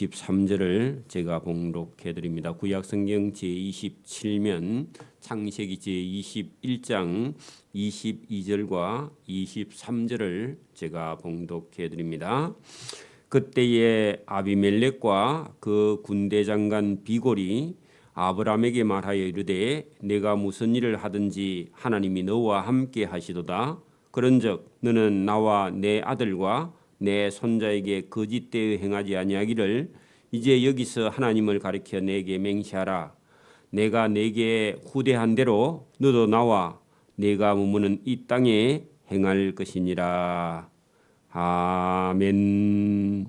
23절을 제가 봉독해 드립니다. 구약성경 제27면 창세기 제21장 22절과 23절을 제가 봉독해 드립니다. 그때에 아비멜렉과 그 군대 장관 비골이 아브라함에게 말하여 이르되 내가 무슨 일을 하든지 하나님이 너와 함께 하시도다. 그런즉 너는 나와 내 아들과 내 손자에게 거짓되어 행하지 아니하기를 이제 여기서 하나님을 가리켜 내게 맹세하라. 내가 내게 후대한 대로 너도 나와 내가 머무는 이 땅에 행할 것이니라. 아멘.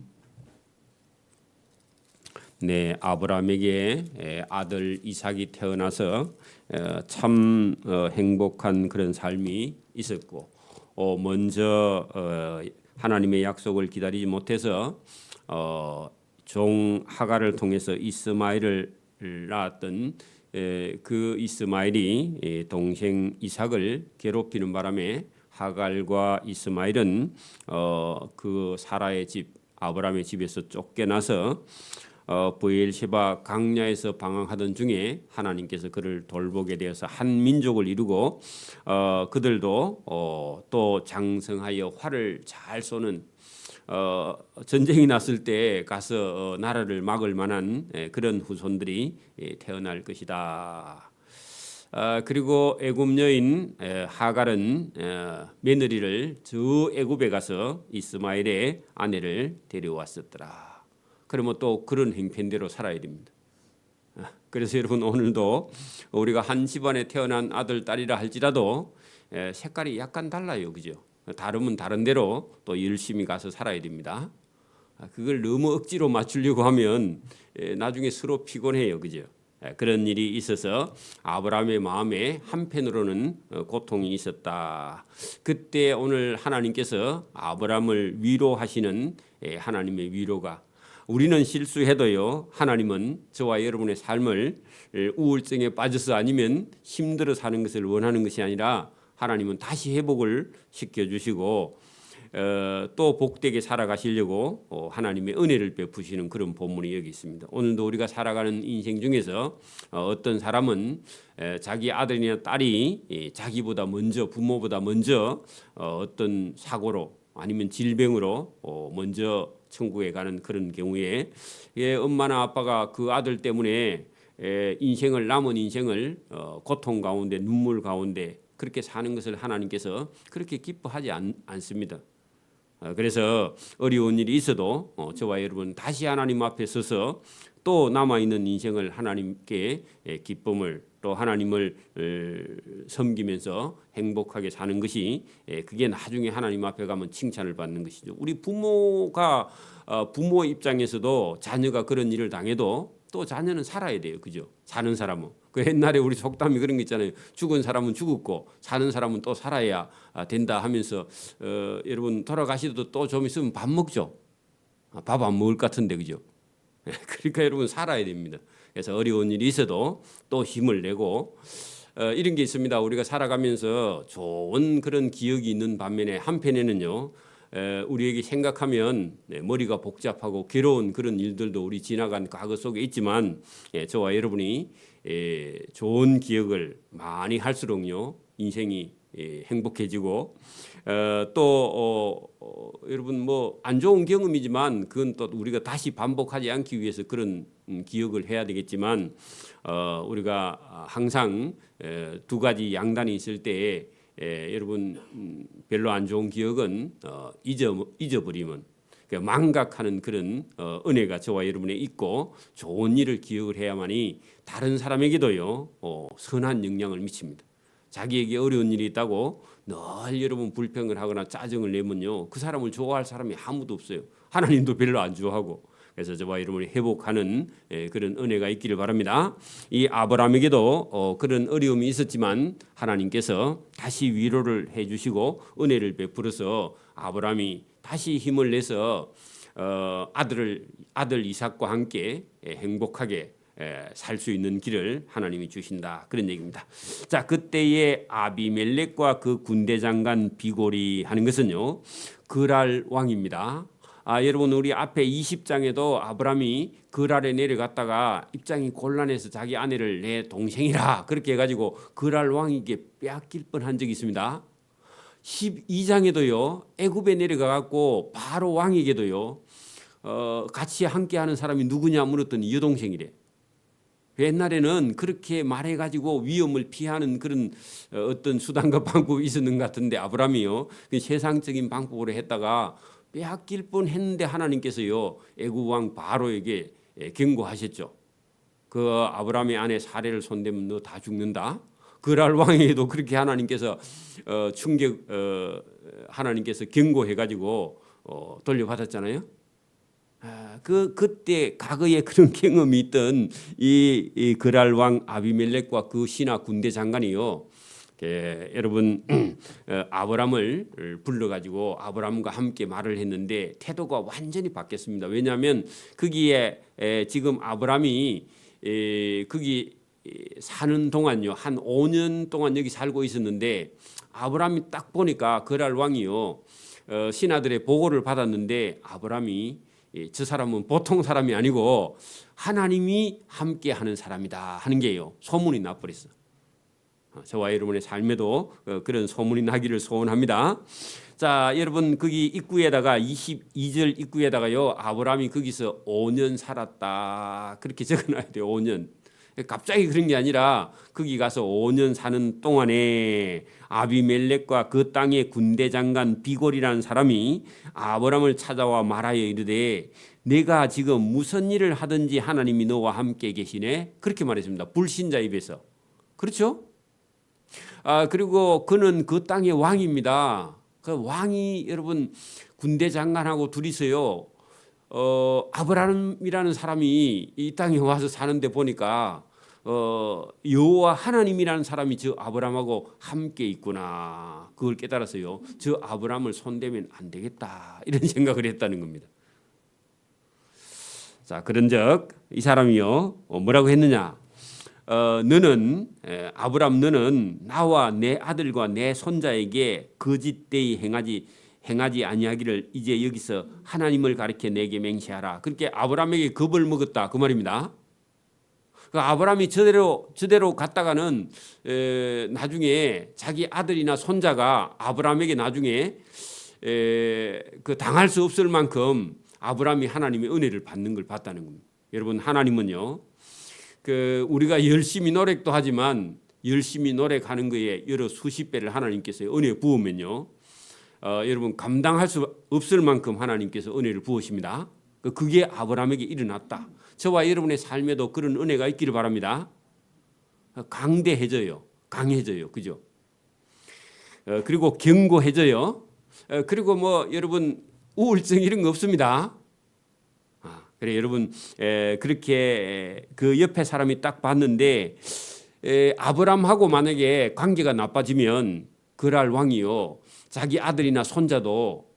네, 아브라함에게 아들 이삭이 태어나서 참 행복한 그런 삶이 있었고, 먼저 하나님의 약속을 기다리지 못해서 종 하갈을 통해서 이스마엘을 낳았던 그 이스마엘이 동생 이삭을 괴롭히는 바람에 하갈과 이스마엘은 그 사라의 집 아브라함의 집에서 쫓겨나서 브엘시바 강야에서 방황하던 중에 하나님께서 그를 돌보게 되어서 한 민족을 이루고 그들도 또 장성하여 활을 잘 쏘는 전쟁이 났을 때 가서 나라를 막을 만한 그런 후손들이 태어날 것이다. 그리고 애굽 여인 하갈은 며느리를 저 애굽에 가서 이스마엘의 아내를 데려왔었더라. 그러면 또 그런 행편대로 살아야 됩니다. 그래서 여러분 오늘도 우리가 한 집안에 태어난 아들 딸이라 할지라도 색깔이 약간 달라요, 그죠? 다르면 다른 대로 또 열심히 가서 살아야 됩니다. 그걸 너무 억지로 맞추려고 하면 나중에 서로 피곤해요, 그죠? 그런 일이 있어서 아브라함의 마음에 한편으로는 고통이 있었다. 그때 오늘 하나님께서 아브라함을 위로하시는 하나님의 위로가, 우리는 실수해도요 하나님은 저와 여러분의 삶을 우울증에 빠져서 아니면 힘들어 사는 것을 원하는 것이 아니라 하나님은 다시 회복을 시켜주시고 또 복되게 살아가시려고 하나님의 은혜를 베푸시는 그런 본문이 여기 있습니다. 오늘도 우리가 살아가는 인생 중에서 어떤 사람은 자기 아들이나 딸이 자기보다 먼저, 부모보다 먼저 어떤 사고로 아니면 질병으로 먼저 천국에 가는 그런 경우에 엄마나 아빠가 그 아들 때문에 남은 인생을 고통 가운데 눈물 가운데 그렇게 사는 것을 하나님께서 그렇게 기뻐하지 않습니다. 그래서 어려운 일이 있어도 저와 여러분 다시 하나님 앞에 서서 또 남아있는 인생을 하나님께 기쁨을 또 하나님을 섬기면서 행복하게 사는 것이 그게 나중에 하나님 앞에 가면 칭찬을 받는 것이죠. 우리 부모가 부모 입장에서도 자녀가 그런 일을 당해도 또 자녀는 살아야 돼요, 그죠? 사는 사람은. 그 옛날에 우리 속담이 그런 거 있잖아요. 죽은 사람은 죽었고 사는 사람은 또 살아야 된다 하면서 여러분 돌아가시도 또 좀 있으면 밥 먹죠. 밥 안 먹을 것 같은데, 그죠? 그러니까 여러분 살아야 됩니다. 그래서 어려운 일이 있어도 또 힘을 내고 이런 게 있습니다. 우리가 살아가면서 좋은 그런 기억이 있는 반면에 한편에는요 우리에게 생각하면 머리가 복잡하고 괴로운 그런 일들도 우리 지나간 과거 속에 있지만 저와 여러분이 좋은 기억을 많이 할수록요 인생이 행복해지고 또 여러분 뭐 안 좋은 경험이지만 그건 또 우리가 다시 반복하지 않기 위해서 그런 기억을 해야 되겠지만 우리가 항상 두 가지 양단이 있을 때에 여러분 별로 안 좋은 기억은 잊어버리면 망각하는 그런 은혜가 저와 여러분에 있고 좋은 일을 기억을 해야만이 다른 사람에게도요 선한 영향을 미칩니다. 자기에게 어려운 일이 있다고 늘 여러분 불평을 하거나 짜증을 내면요 그 사람을 좋아할 사람이 아무도 없어요. 하나님도 별로 안 좋아하고. 그래서 저와 여러분이 회복하는 그런 은혜가 있기를 바랍니다. 이 아브라함에게도 그런 어려움이 있었지만 하나님께서 다시 위로를 해주시고 은혜를 베풀어서 아브라함이 다시 힘을 내서 아들 이삭과 함께 행복하게 살 수 있는 길을 하나님이 주신다, 그런 얘기입니다. 자, 그때의 아비멜렉과 그 군대 장관 비골이 하는 것은요 그랄 왕입니다. 여러분 우리 앞에 20장에도 아브라함이 그랄에 내려갔다가 입장이 곤란해서 자기 아내를 내 동생이라 그렇게 해가지고 그랄 왕에게 빼앗길 뻔한 적이 있습니다. 12장에도요 애굽에 내려가갖고 바로 왕에게도요 같이 함께하는 사람이 누구냐 물었더니 여동생이래. 옛날에는 그렇게 말해가지고 위험을 피하는 그런 어떤 수단과 방법이 있었는 것 같은데 아브라함이요 세상적인 방법으로 했다가 빼앗길 뻔했는데 하나님께서요 애굽 왕 바로에게 경고하셨죠. 그 아브라함의 아내 사례를 손대면 너 다 죽는다. 그랄 왕에게도 그렇게 하나님께서 하나님께서 경고해가지고 돌려받았잖아요. 그때 과거에 그런 경험이 있던 이 그랄 왕 아비멜렉과 그 신하 군대 장관이요. 여러분 아브람을 불러가지고 아브람과 함께 말을 했는데 태도가 완전히 바뀌었습니다. 왜냐하면 거기에 지금 아브람이 거기 사는 동안요 한 5년 동안 여기 살고 있었는데 아브람이 딱 보니까 그랄 왕이요 신하들의 보고를 받았는데 아브람이 저 사람은 보통 사람이 아니고 하나님이 함께하는 사람이다 하는 게요 소문이 나버렸어. 저와 여러분의 삶에도 그런 소문이 나기를 소원합니다. 자, 여러분 거기 입구에다가 22절 입구에다가요 아브라함이 거기서 5년 살았다 그렇게 적어놔야 돼요. 5년. 갑자기 그런 게 아니라 거기 가서 5년 사는 동안에 아비멜렉과 그 땅의 군대 장관 비골이라는 사람이 아브라함을 찾아와 말하여 이르되 내가 지금 무슨 일을 하든지 하나님이 너와 함께 계시네 그렇게 말했습니다. 불신자 입에서. 그렇죠? 그리고 그는 그 땅의 왕입니다. 그 왕이 여러분 군대 장관하고 둘이서요. 아브라함이라는 사람이 이 땅에 와서 사는데 보니까 여호와 하나님이라는 사람이 저 아브라함하고 함께 있구나. 그걸 깨달아서요. 저 아브라함을 손대면 안 되겠다. 이런 생각을 했다는 겁니다. 자, 그런즉 이 사람이요. 뭐라고 했느냐? 너는 아브람 너는 나와 내 아들과 내 손자에게 거짓되이 행하지 아니하기를 이제 여기서 하나님을 가리켜 내게 맹세하라. 그렇게 아브람에게 겁을 먹었다 그 말입니다. 아브람이 저대로 갔다가는 나중에 자기 아들이나 손자가 아브람에게 나중에 그 당할 수 없을 만큼 아브람이 하나님의 은혜를 받는 걸 봤다는 겁니다. 여러분 하나님은요. 우리가 열심히 노력도 하지만 열심히 노력하는 거에 여러 수십 배를 하나님께서 은혜 부으면요. 여러분 감당할 수 없을 만큼 하나님께서 은혜를 부으십니다. 그게 아브라함에게 일어났다. 저와 여러분의 삶에도 그런 은혜가 있기를 바랍니다. 강대해져요. 강해져요. 그죠? 그리고 견고해져요. 그리고 여러분 우울증 이런 거 없습니다. 그래 여러분 그렇게 그 옆에 사람이 딱 봤는데 아브람하고 만약에 관계가 나빠지면 그랄 왕이요 자기 아들이나 손자도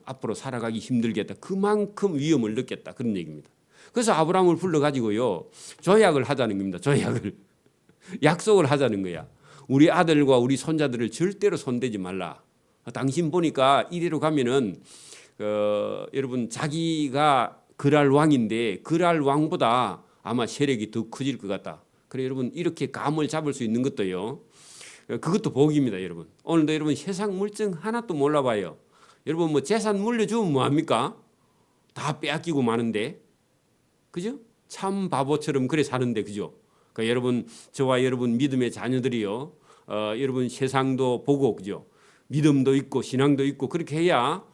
앞으로 살아가기 힘들겠다. 그만큼 위험을 느꼈다 그런 얘기입니다. 그래서 아브람을 불러가지고요 조약을 하자는 겁니다. 조약을 약속을 하자는 거야. 우리 아들과 우리 손자들을 절대로 손대지 말라. 당신 보니까 이대로 가면은 여러분 자기가 그랄 왕인데 그랄 왕보다 아마 세력이 더 커질 것 같다. 그래 여러분 이렇게 감을 잡을 수 있는 것도요. 그것도 복입니다, 여러분. 오늘도 여러분 세상 물정 하나도 몰라봐요. 여러분 재산 물려주면 뭐합니까? 다 빼앗기고 마는데, 그죠? 참 바보처럼 그래 사는데, 그죠? 그러니까 여러분 저와 여러분 믿음의 자녀들이요, 여러분 세상도 보고, 그죠? 믿음도 있고 신앙도 있고 그렇게 해야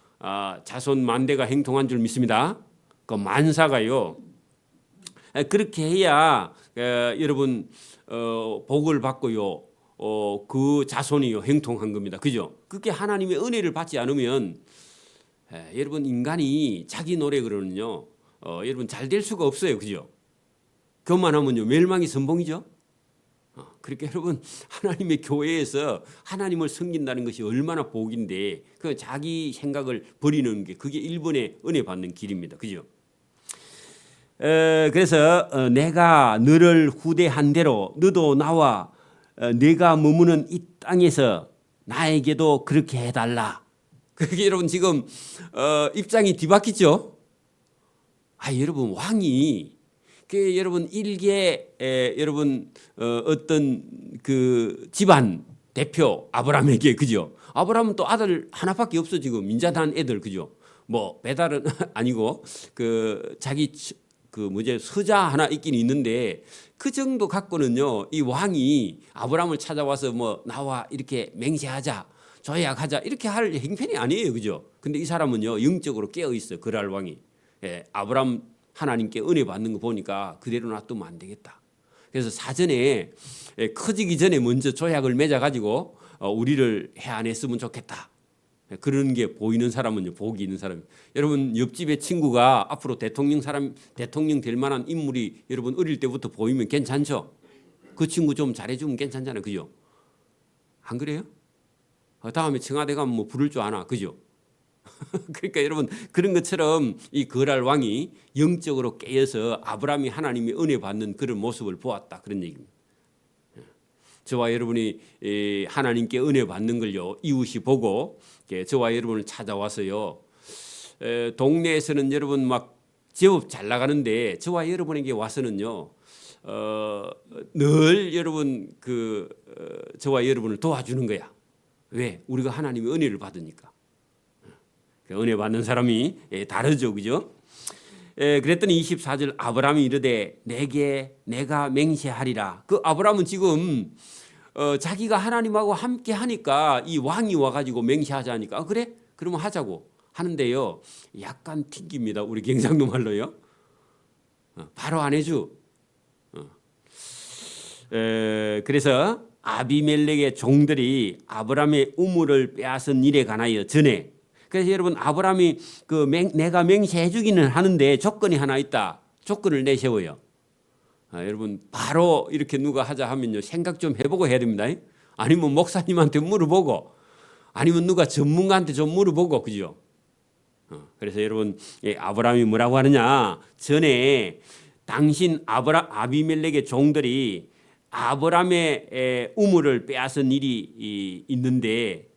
자손 만대가 행통한 줄 믿습니다. 그 만사가요. 그렇게 해야 여러분 복을 받고요. 그 자손이요 행통한 겁니다. 그죠? 그게 하나님의 은혜를 받지 않으면 여러분 인간이 자기 노력으로는요 여러분 잘 될 수가 없어요. 그죠? 그것만 하면요 멸망이 선봉이죠. 그렇게 여러분 하나님의 교회에서 하나님을 섬긴다는 것이 얼마나 복인데 그 자기 생각을 버리는 게 그게 1번의 은혜 받는 길입니다. 그죠? 그래서 내가 너를 후대한 대로 너도 나와 내가 머무는 이 땅에서 나에게도 그렇게 해달라. 그게 여러분 지금 입장이 뒤바뀌죠. 여러분 왕이 그 여러분 일개 여러분 어떤 그 집안 대표 아브라함에게 그죠? 아브라함은 또 아들 하나밖에 없어 지금 민자단 애들 그죠? 뭐 배달은 아니고 그 자기 그 뭐지 서자 하나 있긴 있는데 그 정도 갖고는요 이 왕이 아브라함을 찾아와서 뭐 나와 이렇게 맹세하자 조약하자 이렇게 할 행편이 아니에요 그죠? 근데 이 사람은요 영적으로 깨어 있어 그랄 왕이 아브라함 하나님께 은혜 받는 거 보니까 그대로 놔두면 안 되겠다. 그래서 사전에 커지기 전에 먼저 조약을 맺어 가지고 우리를 해안했으면 좋겠다. 그런 게 보이는 사람은요 복이 있는 사람. 여러분 옆집의 친구가 앞으로 대통령 될 만한 인물이 여러분 어릴 때부터 보이면 괜찮죠? 그 친구 좀 잘해주면 괜찮잖아요, 그죠? 안 그래요? 다음에 청와대 가면 뭐 부를 줄 아나, 그죠? 그러니까 여러분 그런 것처럼 이 거랄 왕이 영적으로 깨어서 아브라함이 하나님의 은혜 받는 그런 모습을 보았다 그런 얘기입니다. 저와 여러분이 하나님께 은혜 받는 걸요 이웃이 보고 저와 여러분을 찾아와서요 동네에서는 여러분 막 제법 잘 나가는데 저와 여러분에게 와서는요 늘 여러분 저와 여러분을 도와주는 거야. 왜? 우리가 하나님의 은혜를 받으니까. 은혜 받는 사람이 다르죠, 그죠? 그랬더니 24절 아브라함이 이르되 내가 맹세하리라. 그 아브라함은 지금 자기가 하나님하고 함께 하니까 이 왕이 와가지고 맹세하자니까 그래? 그러면 하자고 하는데요 약간 튕깁니다. 우리 경상도 말로요. 바로 안 해줘. 그래서 아비멜렉의 종들이 아브라함의 우물을 빼앗은 일에 관하여 전에 그래서 여러분 아브라함이 내가 맹세해 주기는 하는데 조건이 하나 있다. 조건을 내세워요. 여러분 바로 이렇게 누가 하자 하면요 생각 좀 해보고 해야 됩니다. 아니면 목사님한테 물어보고 아니면 누가 전문가한테 좀 물어보고 그죠? 그래서 여러분 아브라함이 뭐라고 하느냐 전에 당신 아비멜렉의 종들이 아브라함의 우물을 빼앗은 일이 있는데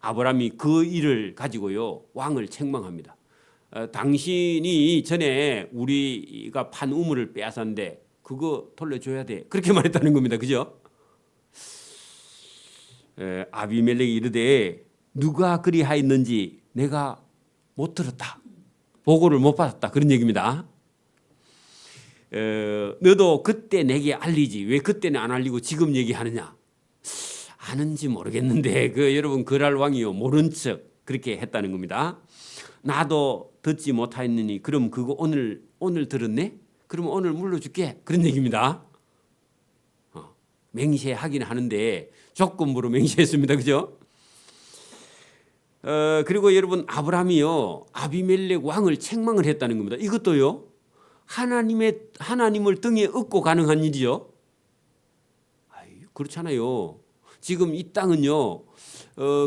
아브라함이 그 일을 가지고요 왕을 책망합니다. 당신이 전에 우리가 판 우물을 빼앗았는데 그거 돌려줘야 돼. 그렇게 말했다는 겁니다. 그죠? 아비멜렉이 이르되 누가 그리하였는지 내가 못 들었다. 보고를 못 받았다. 그런 얘기입니다. 너도 그때 내게 알리지. 왜 그때는 안 알리고 지금 얘기하느냐? 아는지 모르겠는데 여러분 그랄 왕이요 모른 척 그렇게 했다는 겁니다. 나도 듣지 못하였느니 그럼 그거 오늘 들었네? 그러면 오늘 물러줄게. 그런 얘기입니다. 맹세하긴 하는데 조건부로 맹세했습니다. 그죠? 그리고 여러분 아브라함이요 아비멜렉 왕을 책망을 했다는 겁니다. 이것도요 하나님을 등에 업고 가능한 일이죠. 그렇잖아요. 지금 이 땅은요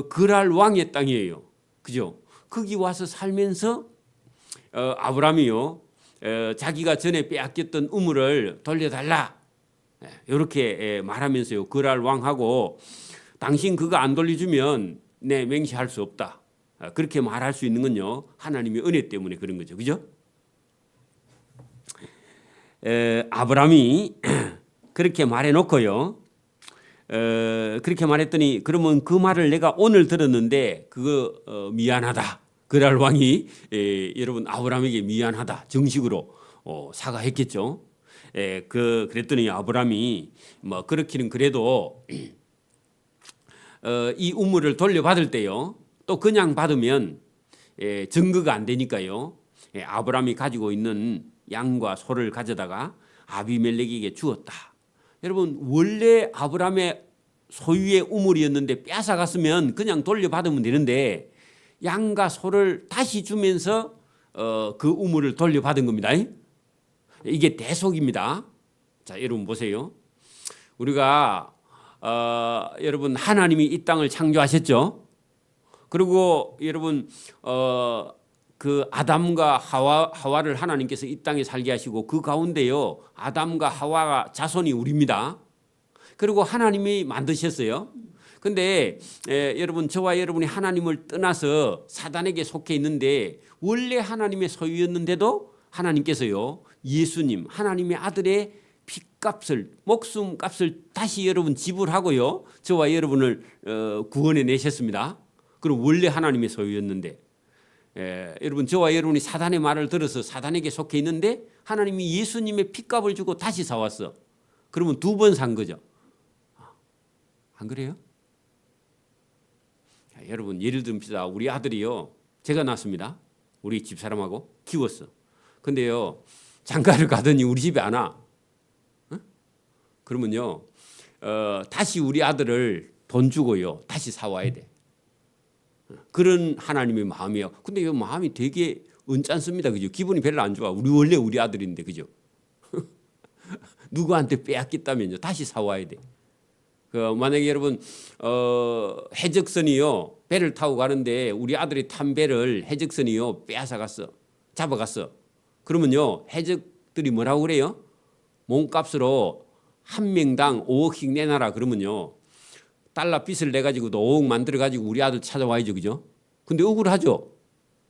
그랄 왕의 땅이에요. 그죠? 거기 와서 살면서 아브라함이요 자기가 전에 빼앗겼던 우물을 돌려달라 이렇게 말하면서요 그랄 왕하고 당신 그거 안 돌려주면 내 맹세할 수 없다 그렇게 말할 수 있는 건요 하나님의 은혜 때문에 그런 거죠. 그죠? 아브라함이 그렇게 말해놓고요 그렇게 말했더니 그러면 그 말을 내가 오늘 들었는데 그거 미안하다. 그랄 왕이 여러분 아브라함에게 미안하다 정식으로 사과했겠죠. 그랬더니 아브라함이 뭐 그렇기는 그래도 이 우물을 돌려받을 때요 또 그냥 받으면 증거가 안 되니까요 아브라함이 가지고 있는 양과 소를 가져다가 아비멜렉에게 주었다. 여러분 원래 아브라함의 소유의 우물이었는데 뺏어갔으면 그냥 돌려받으면 되는데 양과 소를 다시 주면서 그 우물을 돌려받은 겁니다. 이게 대속입니다. 자 여러분 보세요. 우리가 여러분 하나님이 이 땅을 창조하셨죠. 그리고 여러분 그 아담과 하와를 하나님께서 이 땅에 살게 하시고 그 가운데요 아담과 하와가 자손이 우리입니다. 그리고 하나님이 만드셨어요. 근데 여러분 저와 여러분이 하나님을 떠나서 사단에게 속해 있는데 원래 하나님의 소유였는데도 하나님께서요 예수님 하나님의 아들의 피값을 목숨값을 다시 여러분 지불하고요 저와 여러분을 구원해 내셨습니다. 그럼 원래 하나님의 소유였는데 여러분 저와 여러분이 사단의 말을 들어서 사단에게 속해 있는데 하나님이 예수님의 피값을 주고 다시 사왔어. 그러면 2번 산 거죠. 안 그래요? 자, 여러분 예를 듭시다. 우리 아들이요 제가 낳았습니다. 우리 집사람하고 키웠어. 근데요 장가를 가더니 우리 집에 안 와. 그러면요 다시 우리 아들을 돈 주고요 다시 사와야 돼. 그런 하나님의 마음이에요. 근데 이 마음이 되게 언짢습니다. 그죠? 기분이 별로 안 좋아. 원래 우리 아들인데 그죠? 누구한테 빼앗겼다면요 다시 사와야 돼. 만약에 여러분 해적선이요 배를 타고 가는데 우리 아들이 탄 배를 해적선이요 빼앗아 갔어. 잡아갔어. 그러면요 해적들이 뭐라고 그래요? 몸값으로 한 명당 5억씩 내놔라 그러면요 달러 빚을 내가지고 5억 만들어가지고 우리 아들 찾아와야죠. 그죠? 근데 억울하죠.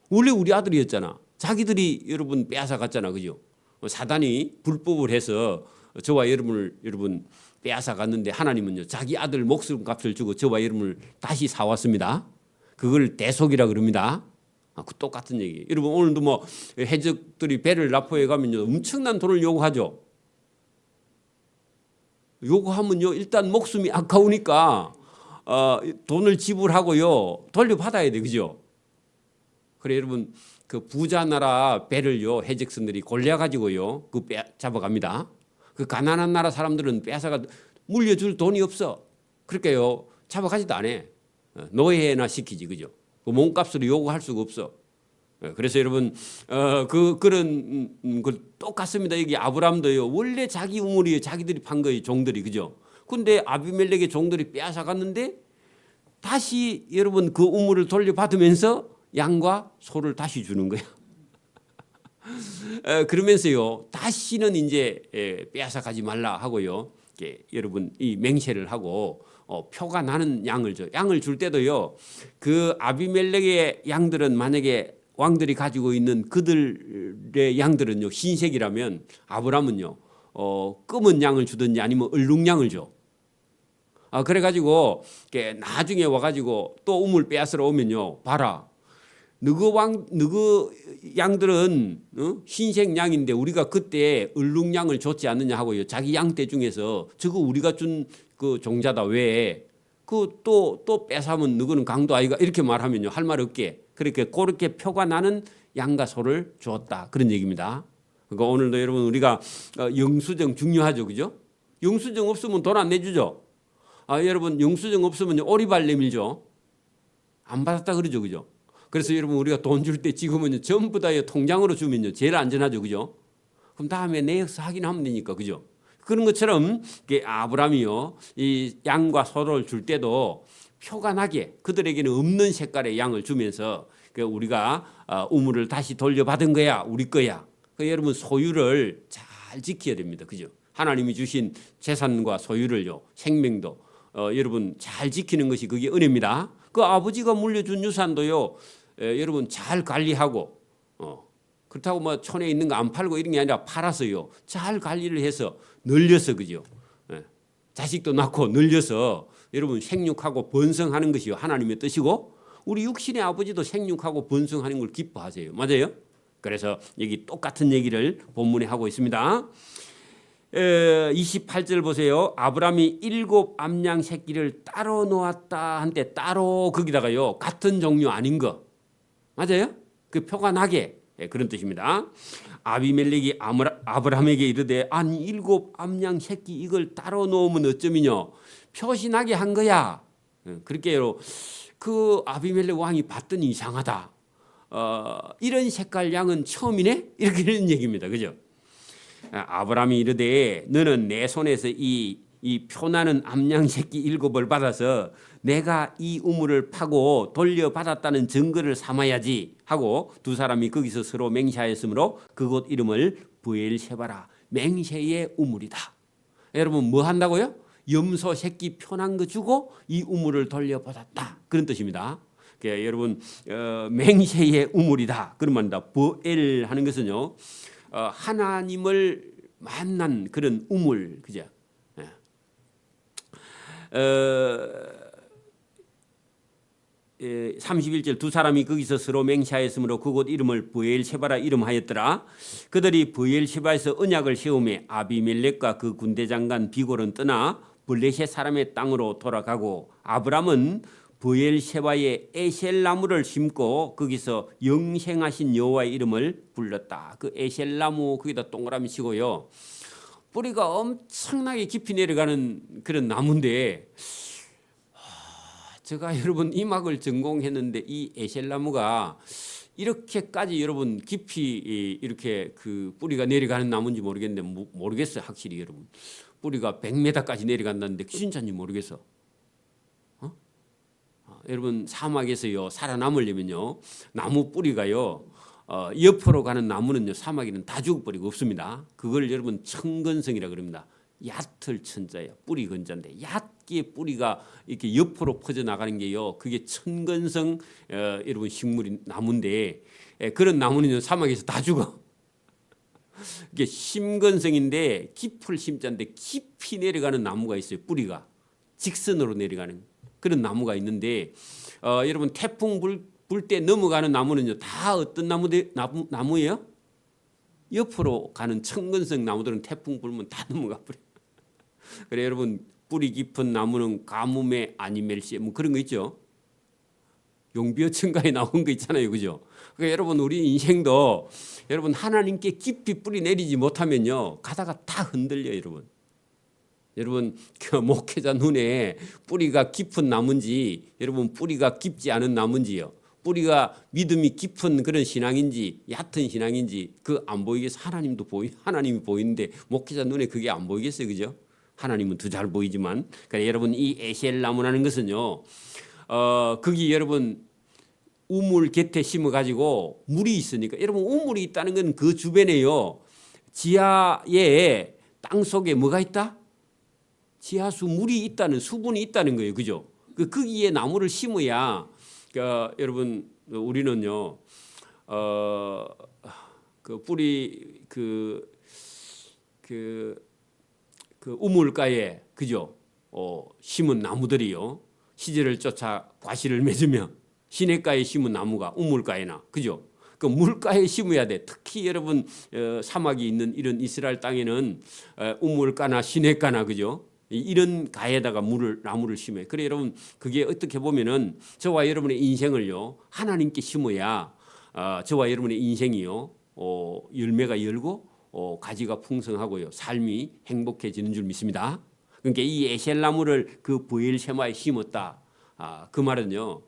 원래 우리 아들이었잖아. 자기들이 여러분 빼앗아 갔잖아. 그죠? 사단이 불법을 해서 저와 여러분을 여러분 빼앗아 갔는데 하나님은요 자기 아들 목숨값을 주고 저와 여러분을 다시 사왔습니다. 그걸 대속이라 그럽니다. 그 똑같은 얘기. 여러분 오늘도 뭐 해적들이 배를 납포해 가면요 엄청난 돈을 요구하죠. 요구하면요 일단 목숨이 아까우니까 돈을 지불하고요 돌려받아야 돼. 그죠? 그래 여러분 그 부자 나라 배를요 해적선들이 골려가지고요 그 잡아갑니다. 그 가난한 나라 사람들은 빼앗아가 물려줄 돈이 없어. 그러니까요 잡아가지도 안 해. 노예나 시키지. 그죠? 그 몸값으로 요구할 수가 없어. 그래서 여러분 그런 걸 똑같습니다. 여기 아브라함도요 원래 자기 우물이에요. 자기들이 판 거예요. 종들이. 그죠? 근데 아비멜렉의 종들이 빼앗아 갔는데 다시 여러분 그 우물을 돌려받으면서 양과 소를 다시 주는 거야. 그러면서요 다시는 이제 빼앗아 가지 말라 하고요 여러분 이 맹세를 하고 표가 나는 양을 줘. 양을 줄 때도요 그 아비멜렉의 양들은 만약에 왕들이 가지고 있는 그들의 양들은요 흰색이라면 아브라함은요 검은 양을 주든지 아니면 얼룩양을 줘. 그래가지고 나중에 와가지고 또 우물 빼앗으러 오면요 봐라. 너그 양들은 흰색 양인데 우리가 그때 얼룩양을 줬지 않느냐 하고요. 자기 양떼 중에서 저거 우리가 준 그 종자다. 왜? 그 또 뺏으면 너는 강도 아이가 이렇게 말하면요 할 말 없게 그렇게 표가 나는 양과 소를 주었다. 그런 얘기입니다. 그러니까 오늘도 여러분 우리가 영수증 중요하죠. 그죠? 영수증 없으면 돈 안 내주죠. 여러분 영수증 없으면 오리발 내밀죠. 안 받았다 그러죠. 그죠? 그래서 여러분 우리가 돈 줄 때 지금은 전부 다 통장으로 주면요 제일 안전하죠. 그죠? 그럼 다음에 내역서 확인하면 되니까. 그죠? 그런 것처럼 아브라함이요 이 양과 소를 줄 때도 표가 나게 그들에게는 없는 색깔의 양을 주면서 우리가 우물을 다시 돌려받은 거야. 우리 거야. 여러분 소유를 잘 지켜야 됩니다. 그죠? 하나님이 주신 재산과 소유를요 생명도 여러분 잘 지키는 것이 그게 은혜입니다. 그 아버지가 물려준 유산도요 여러분 잘 관리하고 그렇다고 뭐 촌에 있는 거 안 팔고 이런 게 아니라 팔아서요 잘 관리를 해서 늘려서. 그죠? 자식도 낳고 늘려서 여러분 생육하고 번성하는 것이 하나님의 뜻이고 우리 육신의 아버지도 생육하고 번성하는 걸 기뻐하세요. 맞아요? 그래서 여기 똑같은 얘기를 본문에 하고 있습니다. 28절 보세요. 아브라함이 7 암양 새끼를 따로 놓았다 한데 따로 거기다가요 같은 종류 아닌 거. 맞아요? 그 표가 나게 그런 뜻입니다. 아비멜렉이 아브라함에게 이르되 아니 7 암양 새끼 이걸 따로 놓으면 어쩌미뇨 표시 나게 한 거야. 그렇게요 그 아비멜렉 왕이 봤더니 이상하다. 이런 색깔 양은 처음이네 이렇게 이런 얘기입니다. 그죠? 아브라함이 이르되 너는 내 손에서 이 표나는 암양 새끼 7을 받아서 내가 이 우물을 파고 돌려받았다는 증거를 삼아야지 하고 두 사람이 거기서 서로 맹세하였으므로 그곳 이름을 브엘세바라 맹세의 우물이다. 여러분 뭐 한다고요? 염소 새끼 편한 거 주고 이 우물을 돌려받았다. 그런 뜻입니다. 그러니까 여러분 맹세의 우물이다. 그런 말입니다. 보엘 하는 것은요. 하나님을 만난 그런 우물. 그죠? 31절 두 사람이 거기서 서로 맹세하였으므로 그곳 이름을 브엘셰바라 이름하였더라. 그들이 브엘셰바에서 언약을 세우며 아비멜렉과 그 군대 장관 비골은 떠나 블레셋 사람의 땅으로 돌아가고 아브람은 브엘셰바에 에셀나무를 심고 거기서 영생하신 여호와의 이름을 불렀다. 그 에셀나무 거기다 동그라미 치고요. 뿌리가 엄청나게 깊이 내려가는 그런 나무인데 제가 여러분 이막을 전공했는데 이 에셀나무가 이렇게까지 여러분 깊이 이렇게 그 뿌리가 내려가는 나무인지 모르겠는데 모르겠어요. 확실히 여러분 뿌리가 100m까지 내려간다는데 진짜인지 모르겠어. 여러분 사막에서요 살아남으려면요 나무 뿌리가요 옆으로 가는 나무는요 사막에는 다 죽어버리고 없습니다. 그걸 여러분 천근성이라 그럽니다. 얕을 천자예요. 뿌리 근자인데 얕게 뿌리가 이렇게 옆으로 퍼져 나가는 게요. 그게 천근성 여러분 식물이 나무인데 그런 나무는요 사막에서 다 죽어. 이게 심근성인데 깊을 심자인데 깊이 내려가는 나무가 있어요. 뿌리가 직선으로 내려가는 그런 나무가 있는데 여러분 태풍 불 때 넘어가는 나무는요 다 어떤 나무예요? 옆으로 가는 천근성 나무들은 태풍 불면 다 넘어가 버려요. 그래 여러분 뿌리 깊은 나무는 가뭄에 아니멜시 뭐 그런 거 있죠. 용비어천가에 나온 거 있잖아요, 그죠? 그러니까 여러분 우리 인생도 여러분 하나님께 깊이 뿌리 내리지 못하면요 가다가 다 흔들려요, 여러분. 여러분 그 목회자 눈에 뿌리가 깊은 나무인지 여러분 뿌리가 깊지 않은 나무인지요. 뿌리가 믿음이 깊은 그런 신앙인지 얕은 신앙인지 그 안 보이겠어. 하나님이 보이는데 목회자 눈에 그게 안 보이겠어요, 그죠? 하나님은 더 잘 보이지만. 그러니까 여러분 이 에셀나무라는 것은요, 거기 여러분 우물 곁에 심어 가지고 물이 있으니까 여러분 우물이 있다는 건 그 주변에요 지하에 땅 속에 뭐가 있다? 지하수 물이 있다는 수분이 있다는 거예요, 그죠? 거기에 나무를 심어야. 그러니까 여러분 우리는요 그 뿌리 그 우물가에 그죠 심은 나무들이요 시절을 쫓아 과실을 맺으며 시냇가에 심은 나무가 우물가에나 그죠 그 물가에 심어야 돼. 특히 여러분 사막이 있는 이런 이스라엘 땅에는 우물가나 시냇가나 그죠 이런 가에다가 나무를 심어요. 그래 여러분 그게 어떻게 보면은 저와 여러분의 인생을요 하나님께 심어야 저와 여러분의 인생이요 열매가 열고 가지가 풍성하고요 삶이 행복해지는 줄 믿습니다. 그러니까 이 에셀나무를 그 브엘셰바에 심었다. 그 말은요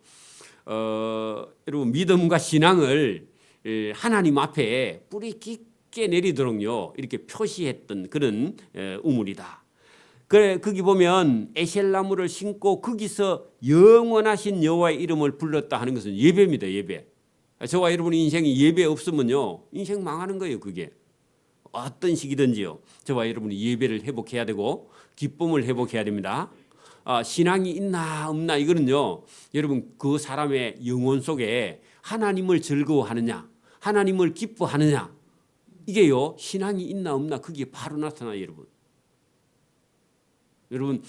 여러분 믿음과 신앙을 하나님 앞에 뿌리 깊게 내리도록요 이렇게 표시했던 그런 우물이다. 그래 거기 보면 에셀나무를 심고 거기서 영원하신 여호와의 이름을 불렀다 하는 것은 예배입니다. 예배. 저와 여러분의 인생이 예배 없으면요 인생 망하는 거예요. 그게 어떤 시기든지요 저와 여러분이 예배를 회복해야 되고 기쁨을 회복해야 됩니다. 신앙이 있나 없나 이거는요 여러분 그 사람의 영혼 속에 하나님을 즐거워하느냐 하나님을 기뻐하느냐 이게요 신앙이 있나 없나 그게 바로 나타나요. 여러분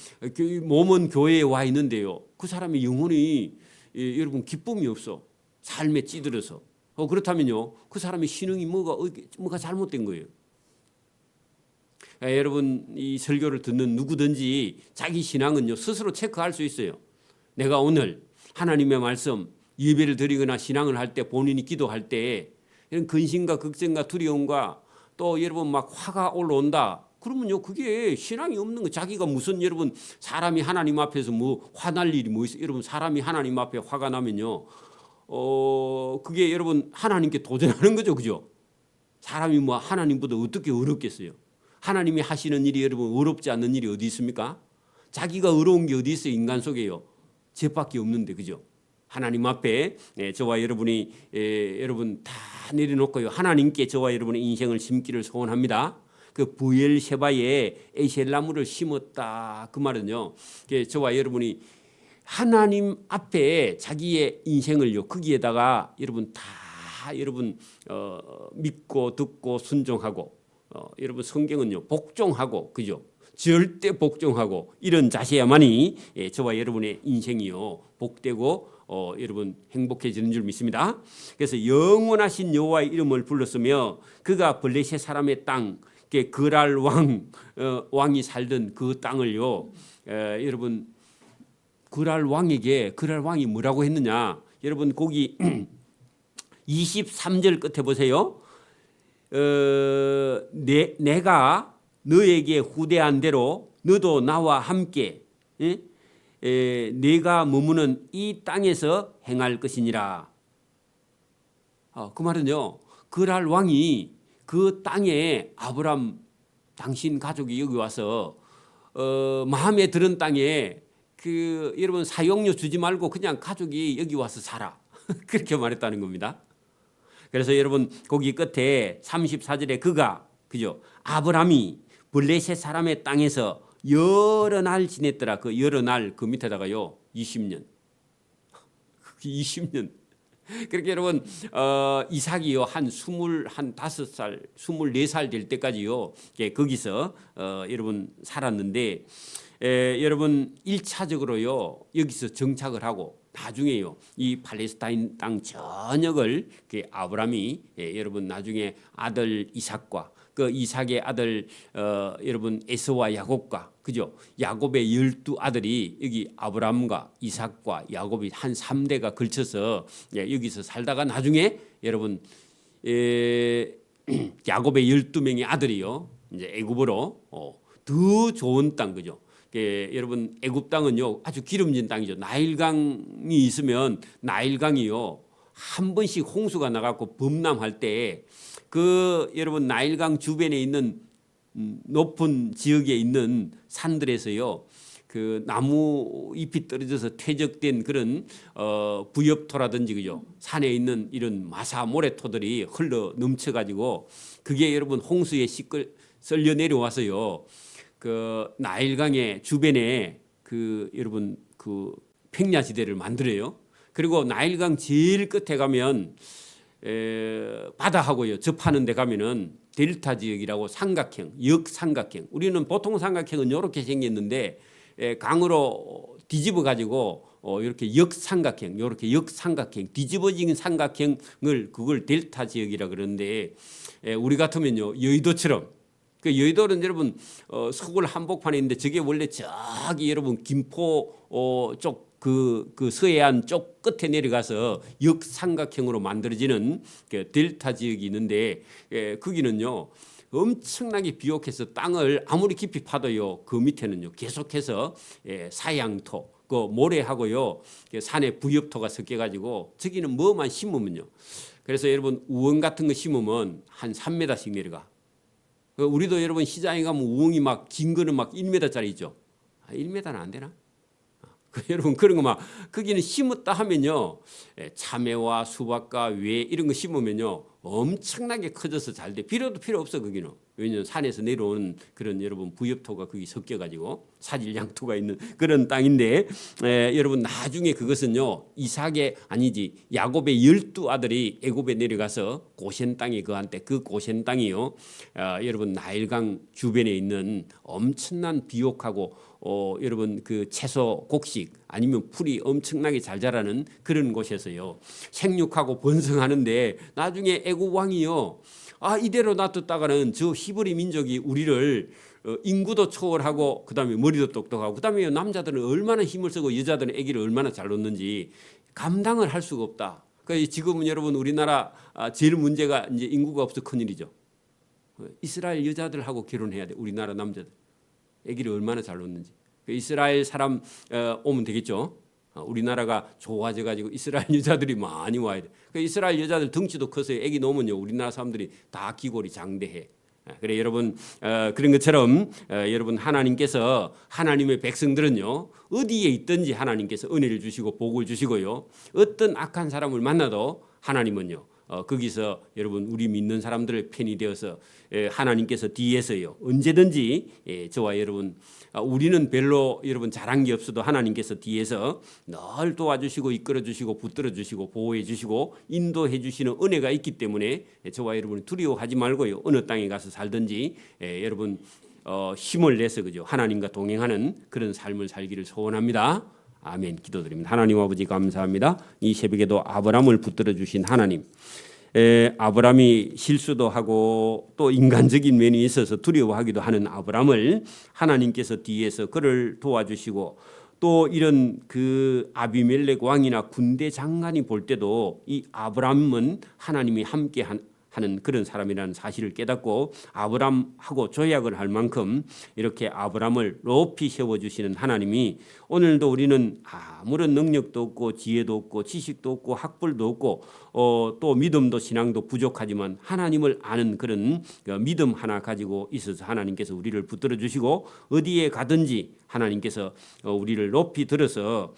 몸은 교회에 와 있는데요 그 사람의 영혼이 여러분 기쁨이 없어 삶에 찌들어서 그렇다면요 그 사람의 신앙이 뭐가 잘못된 거예요. 여러분 이 설교를 듣는 누구든지 자기 신앙은요 스스로 체크할 수 있어요. 내가 오늘 하나님의 말씀 예배를 드리거나 신앙을 할 때 본인이 기도할 때 이런 근심과 걱정과 두려움과 또 여러분 막 화가 올라온다. 그러면요 그게 신앙이 없는 거. 자기가 무슨 여러분 사람이 하나님 앞에서 뭐 화날 일이 뭐 있어요. 여러분 사람이 하나님 앞에 화가 나면요 그게 여러분 하나님께 도전하는 거죠, 그죠? 사람이 뭐 하나님보다 어떻게 어렵겠어요? 하나님이 하시는 일이 여러분 어렵지 않는 일이 어디 있습니까? 자기가 어려운 게 어디 있어요? 인간 속에요. 죄밖에 없는데 그죠? 하나님 앞에 저와 여러분이 여러분 다 내려놓고요 하나님께 저와 여러분의 인생을 심기를 소원합니다. 그 부엘세바에 에셀 나무를 심었다. 그 말은요. 저와 여러분이 하나님 앞에 자기의 인생을요 거기에다가 여러분 다 여러분 믿고 듣고 순종하고 여러분 성경은요 복종하고 그죠? 절대 복종하고 이런 자세야만이 저와 여러분의 인생이요 복되고 여러분 행복해지는 줄 믿습니다. 그래서 영원하신 여호와의 이름을 불렀으며 그가 블레셋 사람의 땅 그랄 왕이 살던 그 땅을요 여러분 그랄 왕이 뭐라고 했느냐? 여러분 거기 23절 끝에 보세요. 내가 너에게 후대한 대로 너도 나와 함께 내가 머무는 이 땅에서 행할 것이니라. 그 말은요. 그랄 왕이 그 땅에 아브람 당신 가족이 여기 와서 마음에 드는 땅에 여러분 사용료 주지 말고 그냥 가족이 여기 와서 살아. 그렇게 말했다는 겁니다. 그래서 여러분 거기 끝에 34절에 그죠? 아브람이 블레셋 사람의 땅에서 여러 날 지냈더라. 그 여러 날 그 밑에다가요 20년. 20년. 그렇게 여러분 이삭이요 한 25살, 24살 될 때까지요 거기서 여러분 살았는데 여러분 1차적으로요 여기서 정착을 하고 나중에요 이 팔레스타인 땅 전역을 아브람이 여러분 나중에 아들 이삭과 그 이삭의 아들 여러분 에서와 야곱과 그죠? 야곱의 12아들이 여기 아브람과 이삭과 야곱이 한 3대가 걸쳐서 여기서 살다가 나중에 여러분 야곱의 12명의 아들이요 이제 애굽으로 더 좋은 땅 그죠? 여러분 애굽 땅은요 아주 기름진 땅이죠. 나일강이 있으면 나일강이요 한 번씩 홍수가 나갖고 범람할 때 그 여러분 나일강 주변에 있는 높은 지역에 있는 산들에서요 그 나무 잎이 떨어져서 퇴적된 그런 부엽토라든지 그죠 산에 있는 이런 마사 모래토들이 흘러 넘쳐가지고 그게 여러분 홍수에 썰려 내려와서요 그 나일강의 주변에 그 여러분 그 평야지대를 만들어요. 그리고 나일강 제일 끝에 가면 바다하고요 접하는 데 가면은 델타 지역이라고 삼각형, 역삼각형. 우리는 보통 삼각형은 이렇게 생겼는데 강으로 뒤집어 가지고 이렇게 역삼각형, 이렇게 역삼각형, 뒤집어진 삼각형을 그걸 델타 지역이라 그러는데 우리 같으면요 여의도처럼 그 여의도는 여러분 서울 한복판에 있는데 저게 원래 저기 여러분 김포 쪽 그 서해안 쪽 끝에 내려가서 역삼각형으로 만들어지는 그 델타 지역이 있는데 거기는요 엄청나게 비옥해서 땅을 아무리 깊이 파도요 그 밑에는요 계속해서 사양토 그 모래하고요 산에 부엽토가 섞여가지고 저기는 뭐만 심으면요 그래서 여러분 우엉 같은 거 심으면 한 3m씩 내려가. 우리도 여러분 시장에 가면 우엉이 막 긴 거는 막 1m짜리 있죠. 1m는 안 되나? 여러분 그런 거 막 거기는 심었다 하면요 참외와 수박과 외 이런 거 심으면요 엄청나게 커져서 잘 돼. 비료도 필요 없어 거기는. 왜냐하면 산에서 내려오는 그런 여러분 부엽토가 거기 섞여가지고 사질양토가 있는 그런 땅인데 여러분 나중에 그것은요 야곱의 12아들이 애굽에 내려가서 고센 땅에 그한테 그 고센 땅이요 여러분 나일강 주변에 있는 엄청난 비옥하고 여러분 그 채소 곡식 아니면 풀이 엄청나게 잘 자라는 그런 곳에서요 생육하고 번성하는데 나중에 애굽 왕이요 이대로 놔뒀다가는 저 히브리 민족이 우리를 인구도 초월하고 그다음에 머리도 똑똑하고 그다음에 남자들은 얼마나 힘을 쓰고 여자들은 아기를 얼마나 잘 놓는지 감당을 할 수가 없다. 그러니까 지금은 여러분 우리나라 제일 문제가 이제 인구가 없어 큰일이죠. 이스라엘 여자들하고 결혼해야 돼. 우리나라 남자들 아기를 얼마나 잘 놓는지. 이스라엘 사람 오면 되겠죠. 우리나라가 좋아져 가지고 이스라엘 여자들이 많이 와야 돼. 이스라엘 여자들 덩치도 커서 아기 놓으면요 우리나라 사람들이 다 기골이 장대해. 그래 여러분 그런 것처럼 여러분 하나님께서 하나님의 백성들은요 어디에 있든지 하나님께서 은혜를 주시고 복을 주시고요 어떤 악한 사람을 만나도 하나님은요 거기서 여러분 우리 믿는 사람들의 편이 되어서 하나님께서 뒤에서요 언제든지 저와 여러분 우리는 별로 여러분 잘한 게 없어도 하나님께서 뒤에서 늘 도와주시고 이끌어주시고 붙들어주시고 보호해주시고 인도해주시는 은혜가 있기 때문에 저와 여러분 두려워하지 말고요 어느 땅에 가서 살든지 여러분 힘을 내서 그죠 하나님과 동행하는 그런 삶을 살기를 소원합니다. 아멘. 기도드립니다. 하나님 아버지 감사합니다. 이 새벽에도 아브라함을 붙들어 주신 하나님. 아브라함이 실수도 하고 또 인간적인 면이 있어서 두려워하기도 하는 아브라함을 하나님께서 뒤에서 그를 도와주시고 또 이런 그 아비멜렉 왕이나 군대 장관이 볼 때도 이 아브라함은 하나님이 함께 하는 그런 사람이라는 사실을 깨닫고 아브라함하고 조약을 할 만큼 이렇게 아브라함을 높이 세워주시는 하나님이 오늘도 우리는 아무런 능력도 없고 지혜도 없고 지식도 없고 학벌도 없고 또 믿음도 신앙도 부족하지만 하나님을 아는 그런 믿음 하나 가지고 있어서 하나님께서 우리를 붙들어 주시고 어디에 가든지 하나님께서 우리를 높이 들어서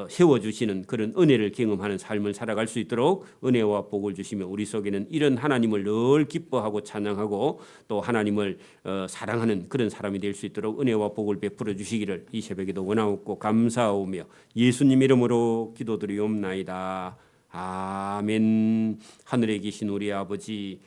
세워주시는 그런 은혜를 경험하는 삶을 살아갈 수 있도록 은혜와 복을 주시며 우리 속에는 이런 하나님을 늘 기뻐하고 찬양하고 또 하나님을 사랑하는 그런 사람이 될 수 있도록 은혜와 복을 베풀어 주시기를 이 새벽에도 원하옵고 감사하오며 예수님 이름으로 기도드리옵나이다. 아멘. 하늘에 계신 우리 아버지